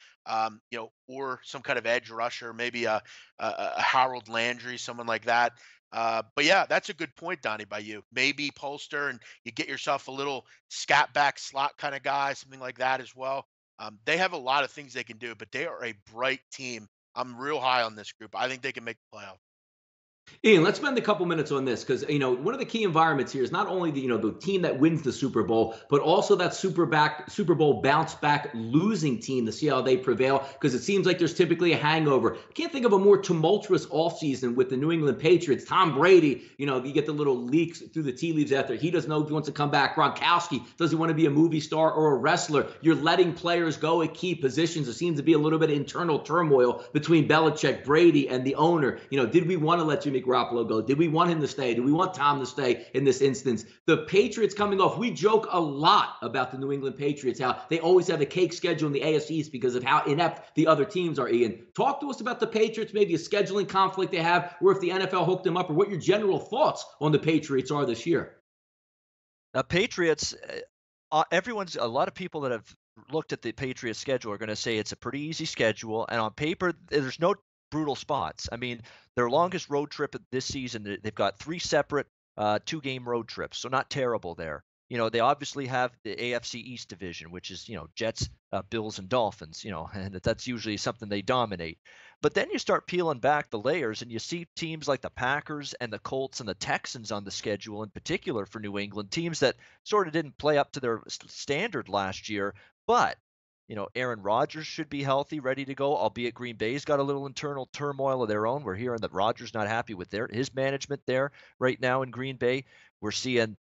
or some kind of edge rusher, maybe a Harold Landry, someone like that. But yeah, that's a good point, Donnie, by you. Maybe Polster, and you get yourself a little scat back slot kind of guy, something like that as well. They have a lot of things they can do, but they are a bright team. I'm real high on this group. I think they can make the playoff. Ian, let's spend a couple minutes on this because one of the key environments here is not only the team that wins the Super Bowl, but also that Super Bowl bounce back losing team to see how they prevail, because it seems like there's typically a hangover. I can't think of a more tumultuous offseason with the New England Patriots. Tom Brady, you get the little leaks through the tea leaves out there. He doesn't know if he wants to come back. Gronkowski, does he want to be a movie star or a wrestler? You're letting players go at key positions. There seems to be a little bit of internal turmoil between Belichick, Brady, and the owner. Did we want to let Jimmy Garoppolo go? Did we want him to stay? Do we want Tom to stay in this instance? The Patriots coming off, we joke a lot about the New England Patriots, how they always have a cake schedule in the AFC East because of how inept the other teams are, Ian. Talk to us about the Patriots, maybe a scheduling conflict they have, or if the NFL hooked them up, or what your general thoughts on the Patriots are this year. Patriots, a lot of people that have looked at the Patriots schedule are going to say it's a pretty easy schedule, and on paper, there's no brutal spots. I mean, their longest road trip this season, they've got 3 separate 2-game road trips, so not terrible there. They obviously have the AFC East division, which is, Jets, Bills, and Dolphins, and that's usually something they dominate. But then you start peeling back the layers and you see teams like the Packers and the Colts and the Texans on the schedule, in particular for New England, teams that sort of didn't play up to their standard last year. But Aaron Rodgers should be healthy, ready to go, albeit Green Bay's got a little internal turmoil of their own. We're hearing that Rodgers not happy with his management there right now in Green Bay. We're seeing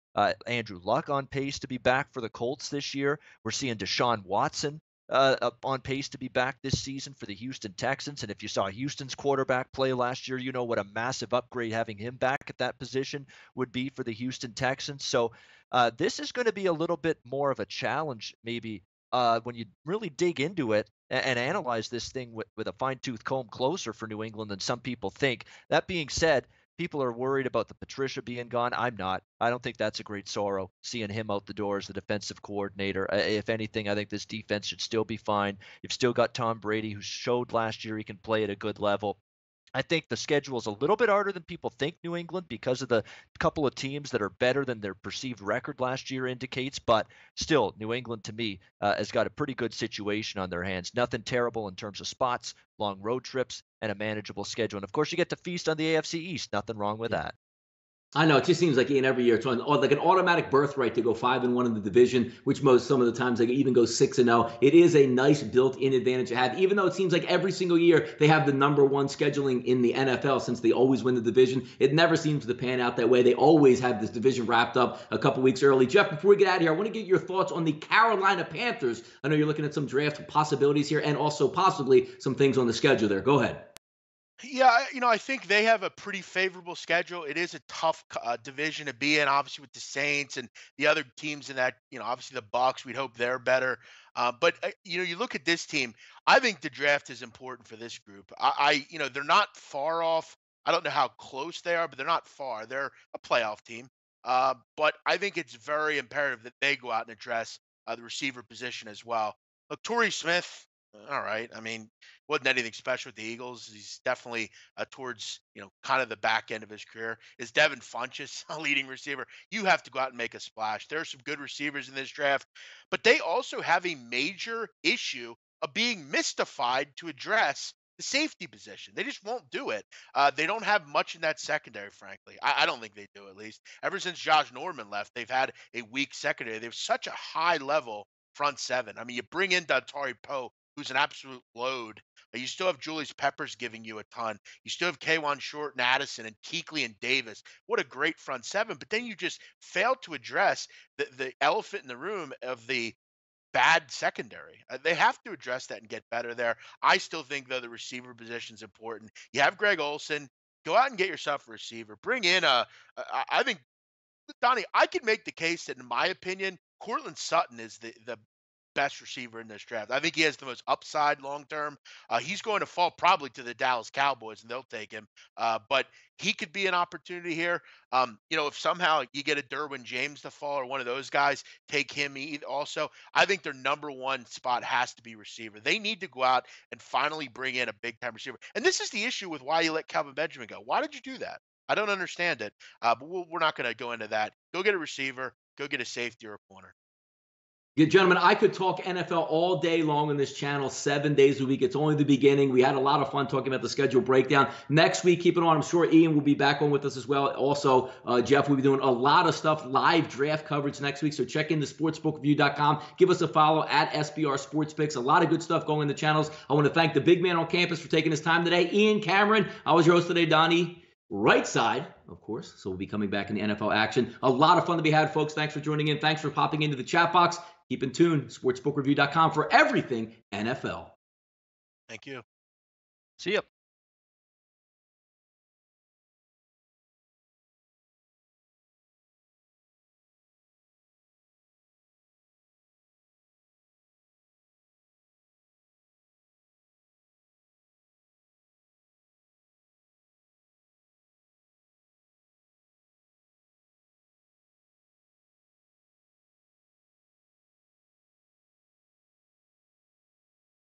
Andrew Luck on pace to be back for the Colts this year. We're seeing Deshaun Watson on pace to be back this season for the Houston Texans. And if you saw Houston's quarterback play last year, you know what a massive upgrade having him back at that position would be for the Houston Texans. So this is going to be a little bit more of a challenge maybe when you really dig into it and analyze this thing with a fine-tooth comb closer for New England than some people think. That being said, people are worried about the Patricia being gone. I'm not. I don't think that's a great sorrow, seeing him out the door as the defensive coordinator. If anything, I think this defense should still be fine. You've still got Tom Brady, who showed last year he can play at a good level. I think the schedule is a little bit harder than people think, New England, because of the couple of teams that are better than their perceived record last year indicates. But still, New England, to me, has got a pretty good situation on their hands. Nothing terrible in terms of spots, long road trips, and a manageable schedule. And, of course, you get to feast on the AFC East. Nothing wrong with that. I know, it just seems like every year it's like an automatic birthright to go 5-1 in the division, which some of the times they even go 6-0. It is a nice built-in advantage to have, even though it seems like every single year they have the number one scheduling in the NFL since they always win the division. It never seems to pan out that way. They always have this division wrapped up a couple weeks early. Jeff, before we get out of here, I want to get your thoughts on the Carolina Panthers. I know you're looking at some draft possibilities here and also possibly some things on the schedule there. Go ahead. Yeah, I think they have a pretty favorable schedule. It is a tough division to be in, obviously with the Saints and the other teams in that. Obviously the Bucs. We'd hope they're better. But you look at this team. I think the draft is important for this group. They're not far off. I don't know how close they are, but they're not far. They're a playoff team. But I think it's very imperative that they go out and address the receiver position as well. Look, Torrey Smith. All right. I mean, wasn't anything special with the Eagles. He's definitely towards, kind of the back end of his career. Is Devin Funchess a leading receiver? You have to go out and make a splash. There are some good receivers in this draft, but they also have a major issue of being mystified to address the safety position. They just won't do it. They don't have much in that secondary, frankly. I don't think they do, at least. Ever since Josh Norman left, they've had a weak secondary. They have such a high level front seven. I mean, you bring in Dontari Poe, who's an absolute load. You still have Julius Peppers giving you a ton. You still have K'Wan Short and Addison and Kuechly and Davis. What a great front seven. But then you just failed to address the elephant in the room of the bad secondary. They have to address that and get better there. I still think, though, the receiver position is important. You have Greg Olsen. Go out and get yourself a receiver. Bring in I think, Donnie, I could make the case that, in my opinion, Courtland Sutton is the best receiver in this draft. I think he has the most upside long term. He's going to fall probably to the Dallas Cowboys, and they'll take him. But he could be an opportunity here. If somehow you get a Derwin James to fall or one of those guys, take him also. I think their number one spot has to be receiver. They need to go out and finally bring in a big time receiver. And this is the issue with why you let Calvin Benjamin go. Why did you do that? I don't understand it. But we're not going to go into that. Go get a receiver. Go get a safety or a corner. Yeah, gentlemen, I could talk NFL all day long on this channel, 7 days a week. It's only the beginning. We had a lot of fun talking about the schedule breakdown. Next week, keep it on. I'm sure Ian will be back on with us as well. Also, Jeff will be doing a lot of stuff, live draft coverage next week. So check in the sportsbookreview.com. Give us a follow at SBR Sports Picks. A lot of good stuff going in the channels. I want to thank the big man on campus for taking his time today, Ian Cameron. I was your host today, Donnie Rightside, of course. So we'll be coming back in the NFL action. A lot of fun to be had, folks. Thanks for joining in. Thanks for popping into the chat box. Keep in tune, sportsbookreview.com for everything NFL. Thank you. See ya.